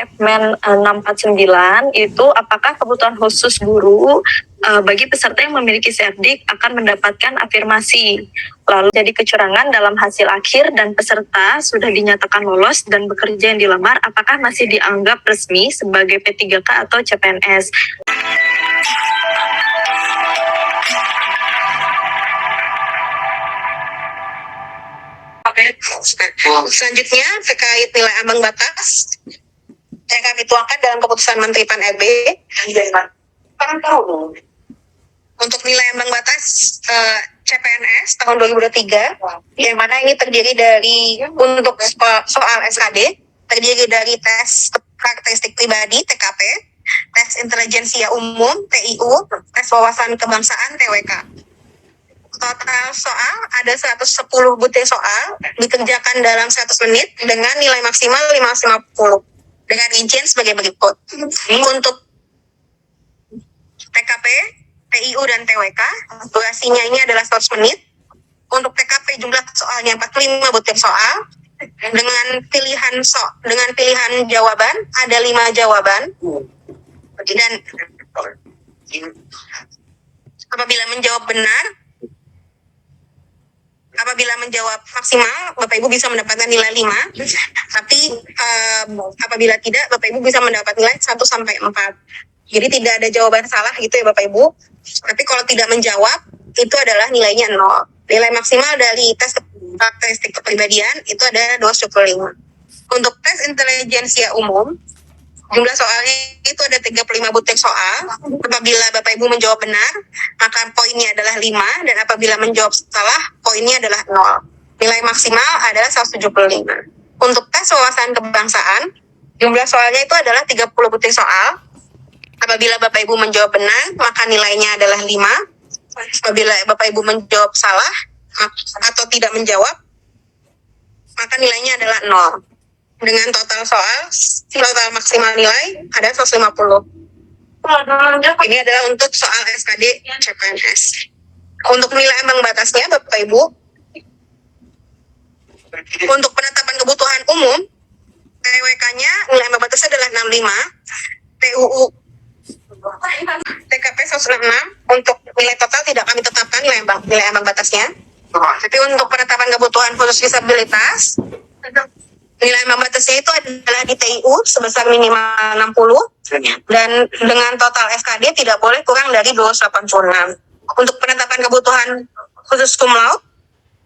Kepmen 649 itu apakah kebutuhan khusus guru bagi peserta yang memiliki CFD akan mendapatkan afirmasi. Lalu jadi kecurangan dalam hasil akhir dan peserta sudah dinyatakan lolos dan bekerja yang dilamar, apakah masih dianggap resmi sebagai P3K atau CPNS? Selanjutnya terkait nilai ambang batas yang kami tuangkan dalam keputusan Menteri Pan-RB untuk nilai ambang batas CPNS tahun 2023, yang mana ini terdiri dari untuk soal SKD terdiri dari tes karakteristik pribadi TKP, tes intelijensia umum TIU, tes wawasan kebangsaan TWK. Total soal ada 110 butir soal dikerjakan dalam 100 menit dengan nilai maksimal 550 dengan rincian sebagai berikut. Untuk TKP, TIU dan TWK durasinya ini adalah 100 menit. Untuk TKP jumlah soalnya 45 butir soal dengan pilihan jawaban ada 5 jawaban, dan apabila menjawab maksimal, Bapak Ibu bisa mendapatkan nilai 5. Tapi apabila tidak, Bapak Ibu bisa mendapat nilai 1 sampai 4. Jadi tidak ada jawaban salah gitu ya Bapak Ibu. Tapi kalau tidak menjawab, itu adalah nilainya 0. Nilai maksimal dari tes karakteristik kepribadian itu ada 275. Untuk tes intelijensia umum, jumlah soalnya itu ada 35 butir soal. Apabila Bapak Ibu menjawab benar, maka poinnya adalah 5, dan apabila menjawab salah, poinnya adalah 0. Nilai maksimal adalah 175. Untuk tes wawasan kebangsaan, jumlah soalnya itu adalah 30 butir soal. Apabila Bapak Ibu menjawab benar, maka nilainya adalah 5. Apabila Bapak Ibu menjawab salah atau tidak menjawab, maka nilainya adalah 0. Dengan total maksimal nilai ada 150. Ini adalah untuk soal SKD CPNS. Untuk nilai ambang batasnya Bapak Ibu, untuk penetapan kebutuhan umum TWK-nya nilai ambang batasnya adalah 65, TUU TKP 166. Untuk nilai total tidak kami tetapkan nilai ambang batasnya. Tapi untuk penetapan kebutuhan khusus disabilitas, nilai ambang batasnya itu adalah di TIU sebesar minimal 60, dan dengan total SKD tidak boleh kurang dari 286. Untuk penetapan kebutuhan khusus cum laude,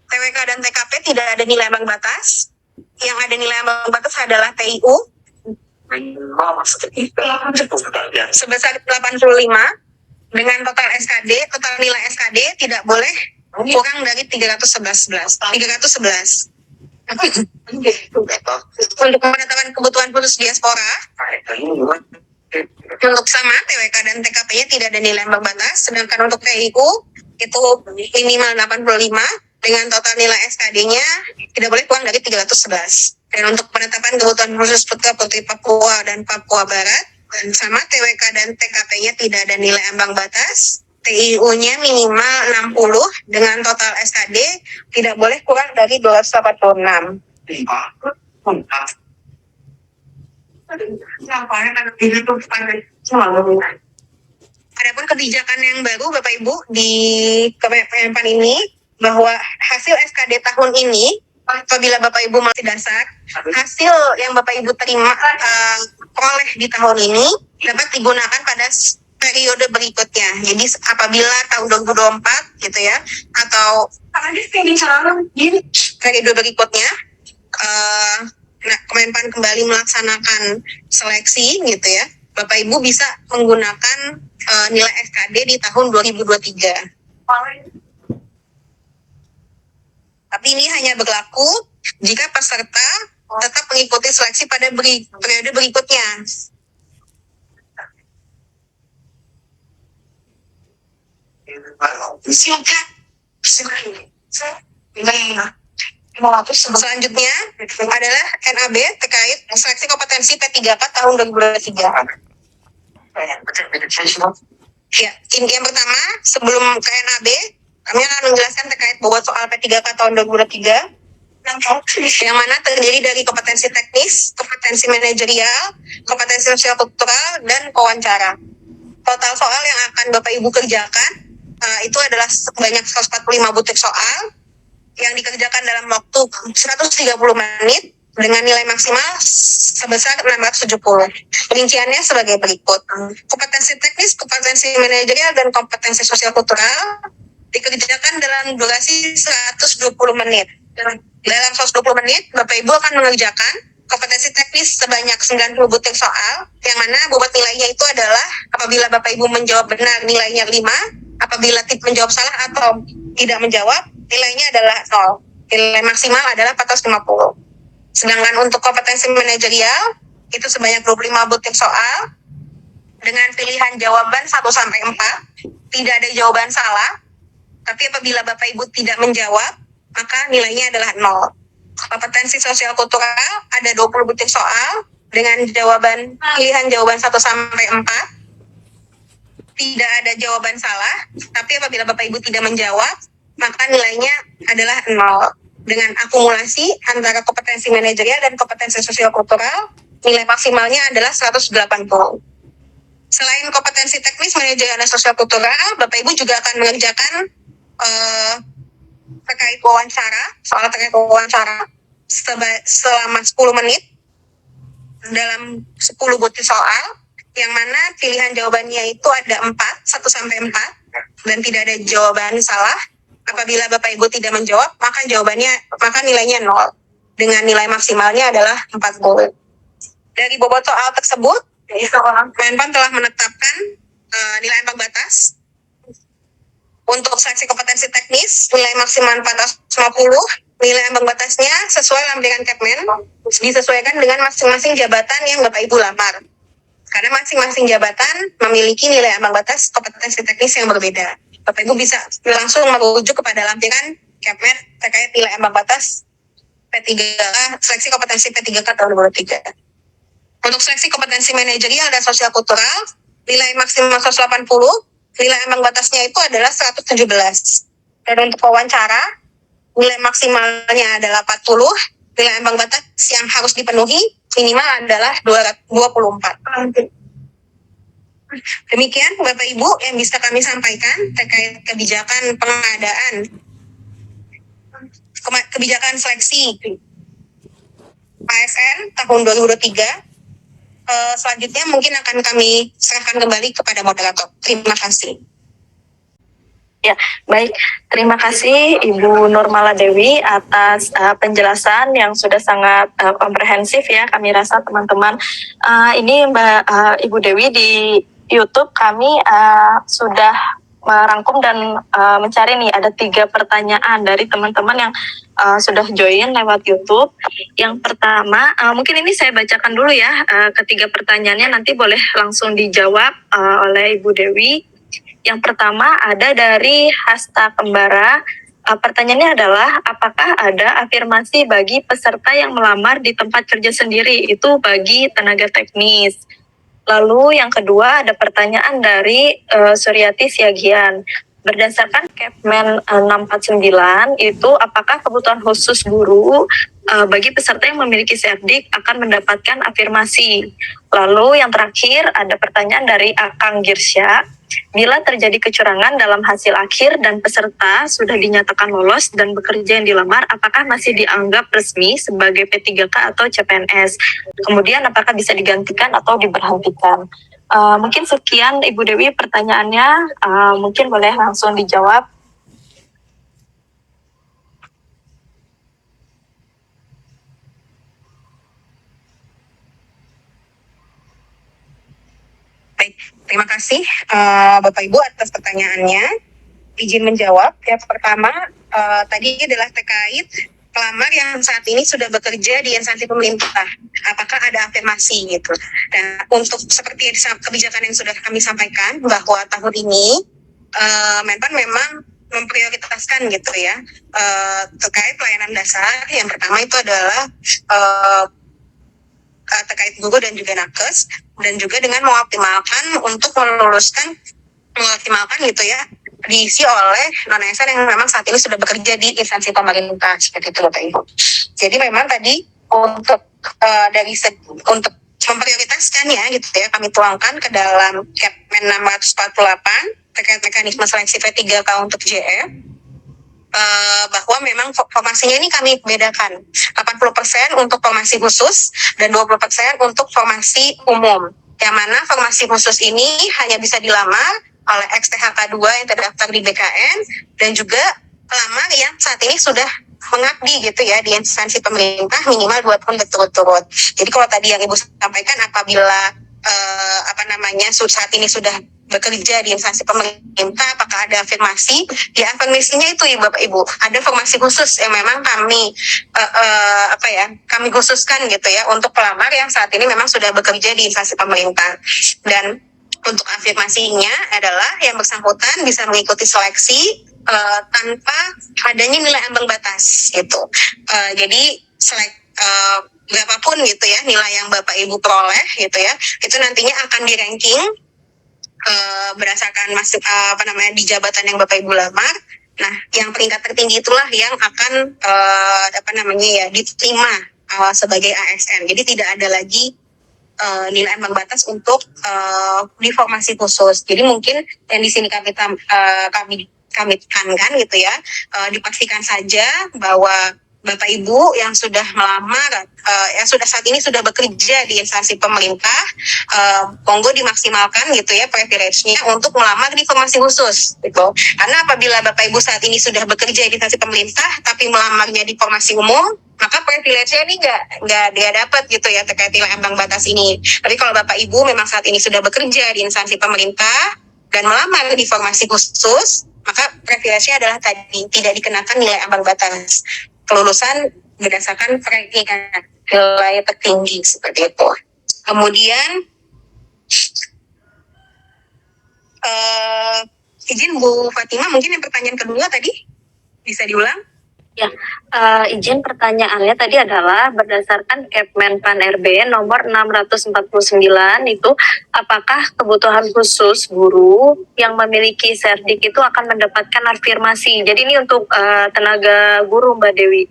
TWK dan TKP tidak ada nilai ambang batas. Yang ada nilai ambang batas adalah TIU sebesar 85, dengan total nilai SKD tidak boleh kurang dari 311. Untuk penetapan kebutuhan khusus diaspora, untuk sama TWK dan TKP-nya tidak ada nilai ambang batas, sedangkan untuk TIU itu minimal 85, dengan total nilai SKD-nya tidak boleh kurang dari 311. Dan untuk penetapan kebutuhan khusus putra-putri Papua dan Papua Barat, dan sama TWK dan TKP-nya tidak ada nilai ambang batas, TIU-nya minimal 60, dengan total SKD tidak boleh kurang dari 286. Adapun kebijakan yang baru Bapak Ibu di Kemenpan ini, bahwa hasil SKD tahun ini, apabila Bapak Ibu masih dasar, hasil yang Bapak Ibu terima oleh di tahun ini dapat digunakan pada periode berikutnya. Jadi apabila tahun 2024 gitu ya, atau periode berikutnya, Kemenpan kembali melaksanakan seleksi gitu ya, Bapak Ibu bisa menggunakan nilai SKD di tahun 2023. Tapi ini hanya berlaku jika peserta tetap mengikuti seleksi pada periode berikutnya. Selanjutnya adalah NAB terkait seleksi kompetensi P3K tahun 2023. Ya, ini yang pertama, sebelum ke NAB, kami akan menjelaskan terkait bobot soal P3K tahun 2023. yang mana terdiri dari kompetensi teknis, kompetensi manajerial, kompetensi sosial kultural, dan wawancara. Total soal yang akan Bapak Ibu kerjakan itu adalah sebanyak 145 butir soal yang dikerjakan dalam waktu 130 menit dengan nilai maksimal sebesar 670. Rinciannya sebagai berikut. Kompetensi teknis, kompetensi manajerial, dan kompetensi sosial kultural dikerjakan dalam durasi 120 menit. Dalam 120 menit, Bapak Ibu akan mengerjakan kompetensi teknis sebanyak 90 butir soal, yang mana bobot nilainya itu adalah apabila Bapak Ibu menjawab benar nilainya 5, apabila menjawab salah atau tidak menjawab, nilainya adalah 0. Nilai maksimal adalah 450. Sedangkan untuk kompetensi manajerial, itu sebanyak 25 butir soal, dengan pilihan jawaban 1-4, tidak ada jawaban salah, tapi apabila Bapak Ibu tidak menjawab, maka nilainya adalah 0. Kompetensi sosial kultural ada 20 butir soal dengan pilihan jawaban 1-4. Tidak ada jawaban salah, tapi apabila Bapak Ibu tidak menjawab, maka nilainya adalah 0. Dengan akumulasi antara kompetensi manajerial dan kompetensi sosial kultural, nilai maksimalnya adalah 180. Selain kompetensi teknis, manajerial, dan sosial kultural, Bapak Ibu juga akan mengerjakan terkait wawancara, soal terkait wawancara selama 10 menit dalam 10 butir soal, yang mana pilihan jawabannya itu ada 4, 1-4, dan tidak ada jawaban salah. Apabila Bapak Ibu tidak menjawab, maka nilainya 0. Dengan nilai maksimalnya adalah 40. Dari bobot soal tersebut, Menpan telah menetapkan nilai ambang batas. Untuk seleksi kompetensi teknis, nilai maksimal 450, nilai ambang batasnya sesuai lampiran Kepmen, disesuaikan dengan masing-masing jabatan yang Bapak Ibu lamar. Karena masing-masing jabatan memiliki nilai ambang batas kompetensi teknis yang berbeda. Bapak Ibu bisa langsung merujuk kepada lampiran Kepmen terkait nilai ambang batas P3K, seleksi kompetensi P3K tahun 2023. Untuk seleksi kompetensi manajerial dan sosial kultural, nilai maksimal 180, nilai ambang batasnya itu adalah 117. Dan untuk wawancara, nilai maksimalnya adalah 40, nilai ambang batas yang harus dipenuhi minimal adalah 24. Demikian Bapak Ibu yang bisa kami sampaikan terkait kebijakan pengadaan, kebijakan seleksi ASN tahun 2023. Selanjutnya mungkin akan kami serahkan kembali kepada moderator. Terima kasih. Ya, baik. Terima kasih Ibu Nurmala Dewi atas penjelasan yang sudah sangat komprehensif ya. Kami rasa teman-teman ini Ibu Dewi di YouTube kami sudah merangkum dan mencari nih ada 3 pertanyaan dari teman-teman yang sudah join lewat YouTube. Yang pertama, mungkin ini saya bacakan dulu ya, ketiga pertanyaannya nanti boleh langsung dijawab oleh Ibu Dewi. Yang pertama ada dari Hasta Kembara. Pertanyaannya adalah, apakah ada afirmasi bagi peserta yang melamar di tempat kerja sendiri, itu bagi tenaga teknis? Lalu yang kedua ada pertanyaan dari Suryati Siagian. Berdasarkan Kepmen 649 itu apakah kebutuhan khusus guru bagi peserta yang memiliki Serdik akan mendapatkan afirmasi? Lalu yang terakhir ada pertanyaan dari Akang Girsya. Bila terjadi kecurangan dalam hasil akhir dan peserta sudah dinyatakan lolos dan bekerja yang dilamar, apakah masih dianggap resmi sebagai P3K atau CPNS? Kemudian apakah bisa digantikan atau diberhentikan? Mungkin sekian Ibu Dewi pertanyaannya, mungkin boleh langsung dijawab. Baik, terima kasih Bapak Ibu atas pertanyaannya. Izin menjawab. Yang pertama tadi adalah terkait pelamar yang saat ini sudah bekerja di instansi pemerintah. Apakah ada afirmasi gitu? Nah, untuk seperti kebijakan yang sudah kami sampaikan bahwa tahun ini Menpan memang memprioritaskan gitu ya terkait pelayanan dasar. Yang pertama itu adalah terkait guru dan juga nakes, dan juga dengan mengoptimalkan untuk mengoptimalkan gitu ya diisi oleh non-ASN yang memang saat ini sudah bekerja di instansi pemerintah seperti itu Bapak Ibu. Jadi memang tadi untuk untuk memprioritaskan ya gitu ya, kami tuangkan ke dalam Kepmen 648 terkait mekanisme seleksi P3K untuk JF, bahwa memang formasinya ini kami bedakan 80% untuk formasi khusus dan 20% untuk formasi umum, yang mana formasi khusus ini hanya bisa dilamar oleh ex-THK 2 yang terdaftar di BKN dan juga pelamar yang saat ini sudah mengabdi gitu ya di instansi pemerintah minimal 2 tahun berturut-turut. Jadi kalau tadi yang Ibu sampaikan apabila saat ini sudah bekerja di instansi pemerintah, apakah ada afirmasi? Ya afirmasinya itu ya Bapak Ibu, ada formasi khusus yang memang kami khususkan gitu ya untuk pelamar yang saat ini memang sudah bekerja di instansi pemerintah. Dan untuk afirmasinya adalah yang bersangkutan bisa mengikuti seleksi tanpa adanya nilai ambang batas gitu. Jadi berapapun gitu ya nilai yang Bapak Ibu peroleh gitu ya, itu nantinya akan di ranking berdasarkan di jabatan yang Bapak Ibu lamar. Nah, yang peringkat tertinggi itulah yang akan diterima sebagai ASN. Jadi tidak ada lagi nilai ambang batas untuk di formasi khusus. Jadi mungkin yang di sini kami tekankan gitu ya, dipastikan saja bahwa Bapak Ibu yang sudah melamar, yang sudah saat ini sudah bekerja di instansi pemerintah, monggo dimaksimalkan gitu ya privilege-nya untuk melamar di formasi khusus gitu. Karena apabila Bapak Ibu saat ini sudah bekerja di instansi pemerintah tapi melamarnya di formasi umum, maka privilege-nya ini nggak dia dapat gitu ya terkait nilai ambang batas ini. Tapi kalau Bapak Ibu memang saat ini sudah bekerja di instansi pemerintah dan melamar di formasi khusus, maka privilege-nya adalah tadi tidak dikenakan nilai ambang batas. Kelulusan berdasarkan peringkat nilai tertinggi seperti itu. Kemudian izin Bu Fatima, mungkin yang pertanyaan kedua tadi bisa diulang? Ya, izin pertanyaannya tadi adalah berdasarkan Kepmen Pan RB nomor 649 itu, apakah kebutuhan khusus guru yang memiliki serdik itu akan mendapatkan afirmasi? Jadi ini untuk tenaga guru Mbak Dewi.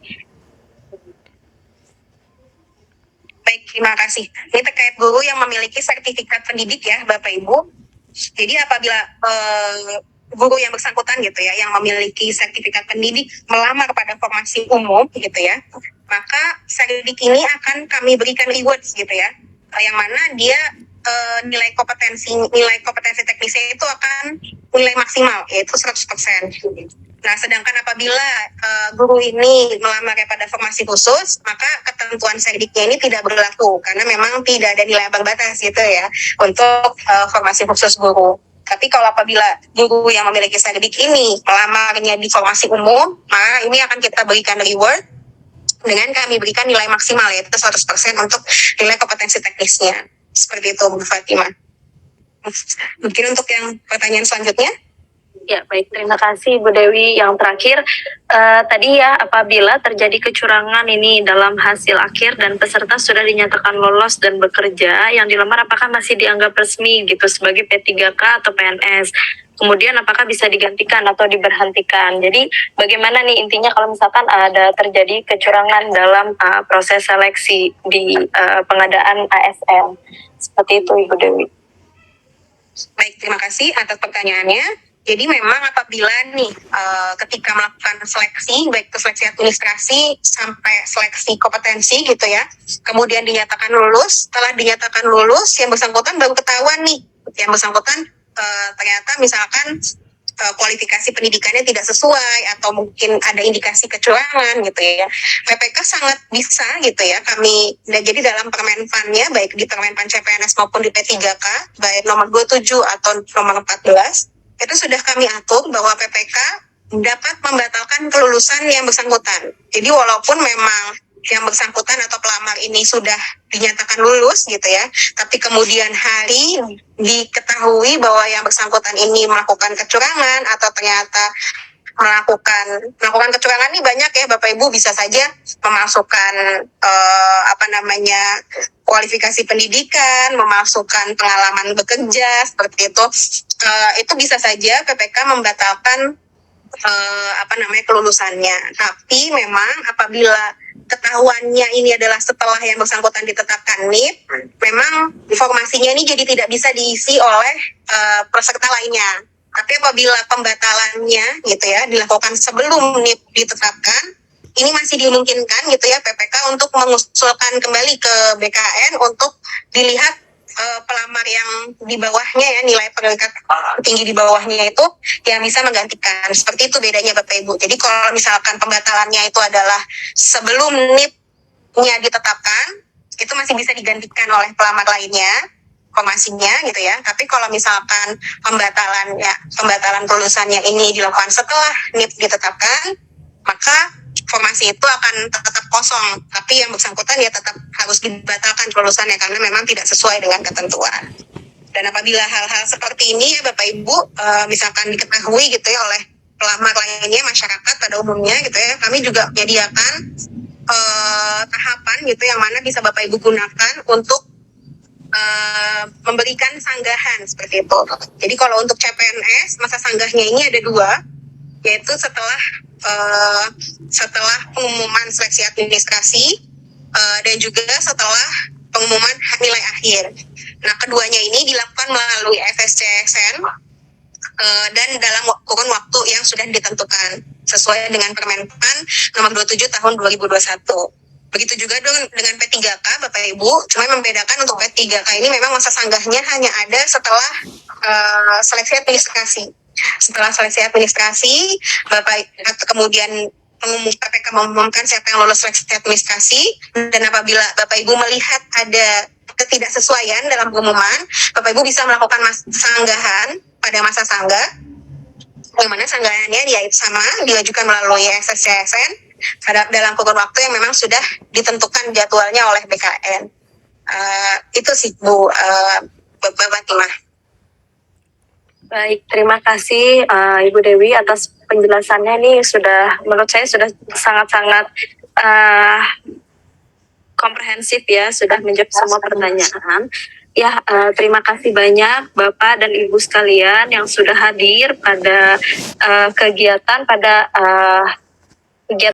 Baik, terima kasih. Ini terkait guru yang memiliki sertifikat pendidik ya Bapak Ibu. Jadi apabila guru yang bersangkutan gitu ya, yang memiliki sertifikat pendidik melamar pada formasi umum gitu ya, maka sertifikat ini akan kami berikan rewards gitu ya, yang mana dia nilai kompetensi teknisnya itu akan nilai maksimal yaitu 100%. Nah, sedangkan apabila guru ini melamar pada formasi khusus, maka ketentuan serdiknya ini tidak berlaku karena memang tidak ada nilai ambang batas gitu ya untuk formasi khusus guru. Tapi kalau apabila guru yang memiliki serdik ini melamarnya di formasi umum, maka ini akan kita berikan reward dengan kami berikan nilai maksimal yaitu 100% untuk nilai kompetensi teknisnya. Seperti itu Bu Fatima. Mungkin untuk yang pertanyaan selanjutnya. Ya, baik. Terima kasih Bu Dewi. Yang terakhir, tadi ya, apabila terjadi kecurangan ini dalam hasil akhir dan peserta sudah dinyatakan lolos dan bekerja, yang dilamar apakah masih dianggap resmi gitu sebagai P3K atau PNS? Kemudian apakah bisa digantikan atau diberhentikan? Jadi bagaimana nih intinya kalau misalkan ada terjadi kecurangan dalam proses seleksi di pengadaan ASN? Seperti itu Ibu Dewi. Baik, terima kasih atas pertanyaannya. Jadi memang apabila nih ketika melakukan seleksi, baik itu seleksi administrasi sampai seleksi kompetensi gitu ya, kemudian dinyatakan lulus, setelah dinyatakan lulus yang bersangkutan baru ketahuan nih, yang bersangkutan ternyata misalkan kualifikasi pendidikannya tidak sesuai atau mungkin ada indikasi kecurangan gitu ya. PPK sangat bisa gitu ya kami, jadi dalam Permenpan-nya baik di Permenpan CPNS maupun di P3K baik nomor 27 atau nomor 14 itu sudah kami atur bahwa PPK dapat membatalkan kelulusan yang bersangkutan. Jadi walaupun memang yang bersangkutan atau pelamar ini sudah dinyatakan lulus gitu ya, tapi kemudian hari diketahui bahwa yang bersangkutan ini melakukan kecurangan atau ternyata melakukan kecurangan nih banyak ya Bapak Ibu, bisa saja memasukkan kualifikasi pendidikan, memasukkan pengalaman bekerja seperti itu. Itu bisa saja PPK membatalkan kelulusannya. Tapi memang apabila ketahuannya ini adalah setelah yang bersangkutan ditetapkan NIP, memang informasinya ini jadi tidak bisa diisi oleh peserta lainnya. Tapi apabila pembatalannya gitu ya dilakukan sebelum NIP ditetapkan, ini masih dimungkinkan gitu ya PPK untuk mengusulkan kembali ke BKN untuk dilihat pelamar yang di bawahnya ya, nilai peringkat tinggi di bawahnya itu yang bisa menggantikan. Seperti itu bedanya Bapak Ibu. Jadi kalau misalkan pembatalannya itu adalah sebelum NIP-nya ditetapkan, itu masih bisa digantikan oleh pelamar lainnya informasinya gitu ya. Tapi kalau misalkan pembatalan kelulusannya ini dilakukan setelah NIP ditetapkan, maka formasi itu akan tetap kosong, tapi yang bersangkutan ya tetap harus dibatalkan kelulusannya karena memang tidak sesuai dengan ketentuan. Dan apabila hal-hal seperti ini ya Bapak Ibu misalkan diketahui gitu ya oleh pelamar lainnya, masyarakat pada umumnya gitu ya, kami juga menyediakan tahapan gitu yang mana bisa Bapak Ibu gunakan untuk memberikan sanggahan seperti itu. Jadi kalau untuk CPNS masa sanggahnya ini ada 2, yaitu setelah pengumuman seleksi administrasi dan juga setelah pengumuman nilai akhir. Nah, keduanya ini dilakukan melalui FSCSN dan dalam kurun waktu yang sudah ditentukan sesuai dengan Permenpan nomor 27 tahun 2021. Begitu juga dengan P3K Bapak Ibu, cuma membedakan untuk P3K ini memang masa sanggahnya hanya ada setelah seleksi administrasi. Setelah seleksi administrasi, kemudian PPK mengumumkan siapa yang lolos seleksi administrasi, dan apabila Bapak Ibu melihat ada ketidaksesuaian dalam pengumuman, Bapak Ibu bisa melakukan sanggahan pada masa sanggah, yang mana sanggahannya dia sama diajukan melalui SSCSN dalam kurun waktu yang memang sudah ditentukan jadwalnya oleh BKN. Itu sih Bu Bapak Timah. Baik, terima kasih Ibu Dewi atas penjelasannya. Ini menurut saya sudah sangat-sangat komprehensif ya, sudah menjawab semua pertanyaan. Ya, terima kasih banyak Bapak dan Ibu sekalian yang sudah hadir pada kegiatan pada